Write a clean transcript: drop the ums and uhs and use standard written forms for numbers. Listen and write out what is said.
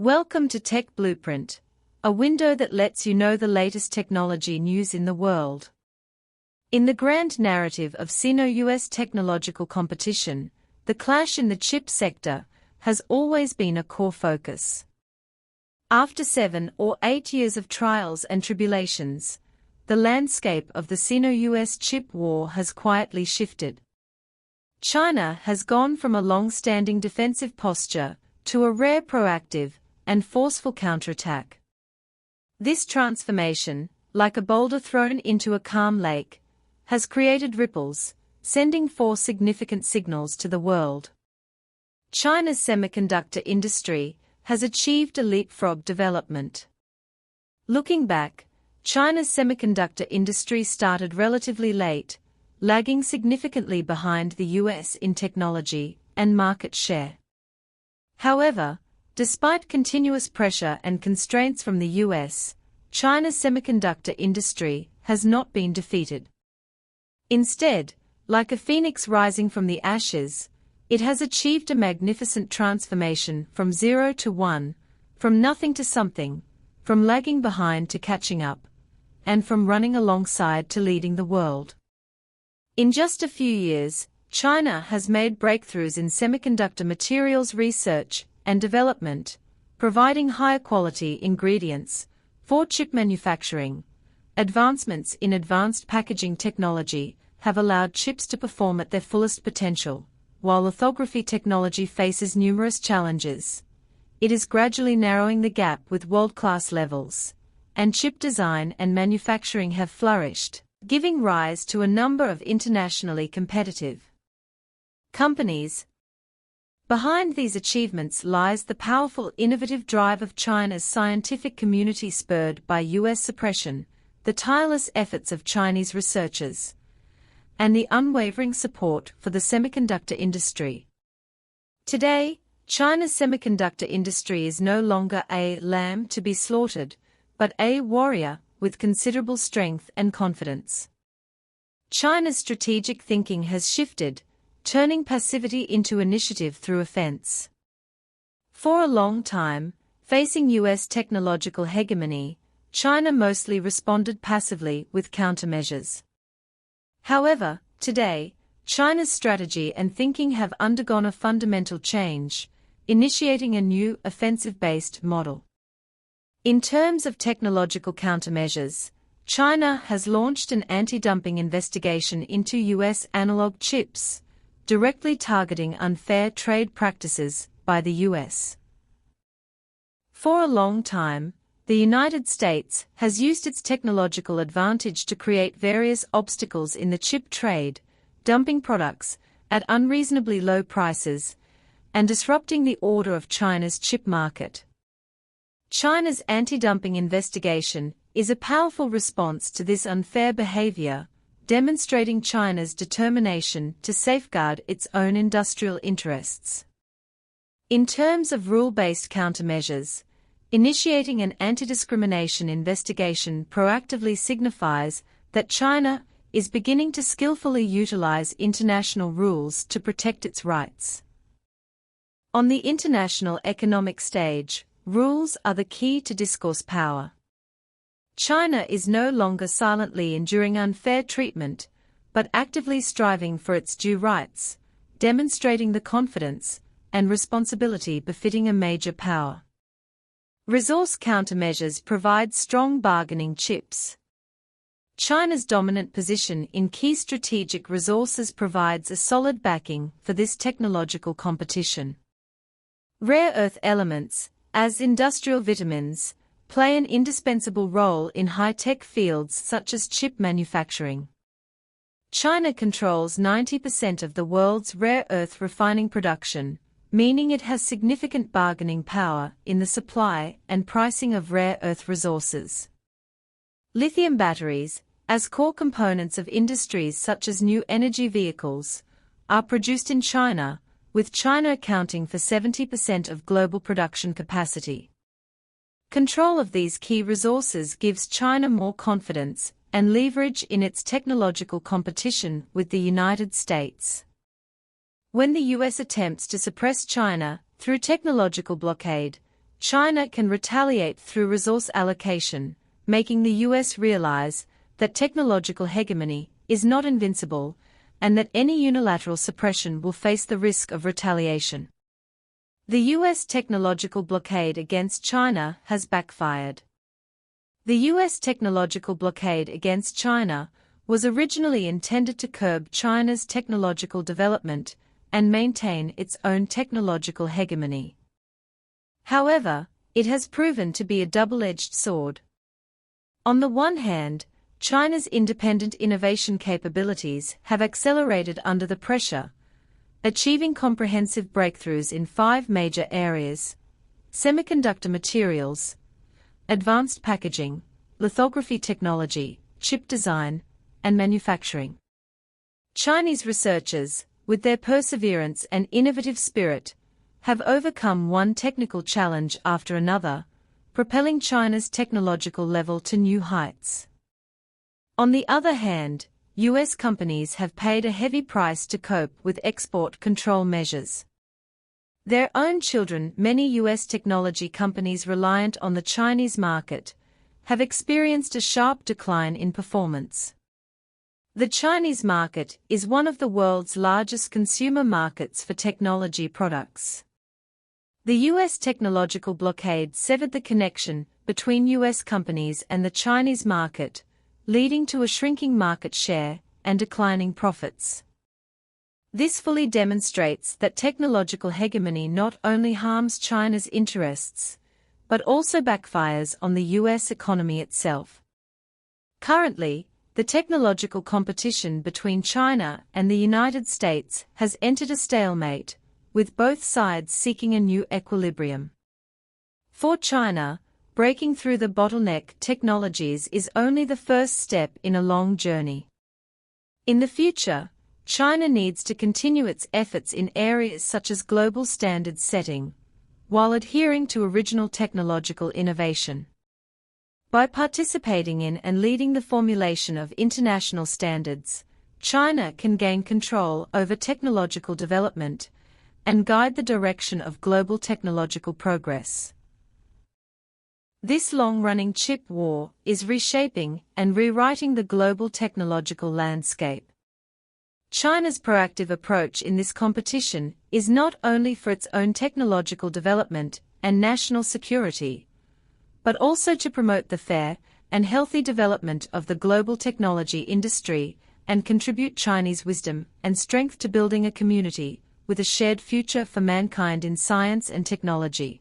Welcome to Tech Blueprint, a window that lets you know the latest technology news in the world. In the grand narrative of Sino-US technological competition, the clash in the chip sector has always been a core focus. After 7 or 8 years of trials and tribulations, the landscape of the Sino-US chip war has quietly shifted. China has gone from a long-standing defensive posture to a rare proactive and forceful counterattack. This transformation, like a boulder thrown into a calm lake, has created ripples, sending 4 significant signals to the world. China's semiconductor industry has achieved a leapfrog development. Looking back, China's semiconductor industry started relatively late, lagging significantly behind the US in technology and market share. However, despite continuous pressure and constraints from the US, China's semiconductor industry has not been defeated. Instead, like a phoenix rising from the ashes, it has achieved a magnificent transformation from 0 to 1, from nothing to something, from lagging behind to catching up, and from running alongside to leading the world. In just a few years, China has made breakthroughs in semiconductor materials research and development, providing higher quality ingredients for chip manufacturing. Advancements in advanced packaging technology have allowed chips to perform at their fullest potential. While lithography technology faces numerous challenges, it is gradually narrowing the gap with world-class levels, and chip design and manufacturing have flourished, giving rise to a number of internationally competitive companies. Behind these achievements lies the powerful innovative drive of China's scientific community spurred by US suppression, the tireless efforts of Chinese researchers, and the unwavering support for the semiconductor industry. Today, China's semiconductor industry is no longer a lamb to be slaughtered, but a warrior with considerable strength and confidence. China's strategic thinking has shifted, turning passivity into initiative through offense. For a long time, facing US technological hegemony, China mostly responded passively with countermeasures. However, today, China's strategy and thinking have undergone a fundamental change, initiating a new offensive-based model. In terms of technological countermeasures, China has launched an anti-dumping investigation into US analog chips, directly targeting unfair trade practices by the US. For a long time, the United States has used its technological advantage to create various obstacles in the chip trade, dumping products at unreasonably low prices, and disrupting the order of China's chip market. China's anti-dumping investigation is a powerful response to this unfair behavior, demonstrating China's determination to safeguard its own industrial interests. In terms of rule-based countermeasures, initiating an anti-discrimination investigation proactively signifies that China is beginning to skillfully utilize international rules to protect its rights. On the international economic stage, rules are the key to discourse power. China is no longer silently enduring unfair treatment, but actively striving for its due rights, demonstrating the confidence and responsibility befitting a major power. Resource countermeasures provide strong bargaining chips. China's dominant position in key strategic resources provides a solid backing for this technological competition. Rare earth elements, as industrial vitamins, play an indispensable role in high-tech fields such as chip manufacturing. China controls 90% of the world's rare earth refining production, meaning it has significant bargaining power in the supply and pricing of rare earth resources. Lithium batteries, as core components of industries such as new energy vehicles, are produced in China, with China accounting for 70% of global production capacity. Control of these key resources gives China more confidence and leverage in its technological competition with the United States. When the US attempts to suppress China through technological blockade, China can retaliate through resource allocation, making the US realize that technological hegemony is not invincible and that any unilateral suppression will face the risk of retaliation. The US technological blockade against China has backfired. The US technological blockade against China was originally intended to curb China's technological development and maintain its own technological hegemony. However, it has proven to be a double-edged sword. On the one hand, China's independent innovation capabilities have accelerated under the pressure, achieving comprehensive breakthroughs in 5 major areas: semiconductor materials, advanced packaging, lithography technology, chip design, and manufacturing. Chinese researchers, with their perseverance and innovative spirit, have overcome one technical challenge after another, propelling China's technological level to new heights. On the other hand, US companies have paid a heavy price to cope with export control measures. Their own children, many US technology companies reliant on the Chinese market, have experienced a sharp decline in performance. The Chinese market is one of the world's largest consumer markets for technology products. The US technological blockade severed the connection between US companies and the Chinese market, leading to a shrinking market share and declining profits. This fully demonstrates that technological hegemony not only harms China's interests, but also backfires on the US economy itself. Currently, the technological competition between China and the United States has entered a stalemate, with both sides seeking a new equilibrium. For China, breaking through the bottleneck technologies is only the first step in a long journey. In the future, China needs to continue its efforts in areas such as global standards setting, while adhering to original technological innovation. By participating in and leading the formulation of international standards, China can gain control over technological development and guide the direction of global technological progress. This long-running chip war is reshaping and rewriting the global technological landscape. China's proactive approach in this competition is not only for its own technological development and national security, but also to promote the fair and healthy development of the global technology industry and contribute Chinese wisdom and strength to building a community with a shared future for mankind in science and technology.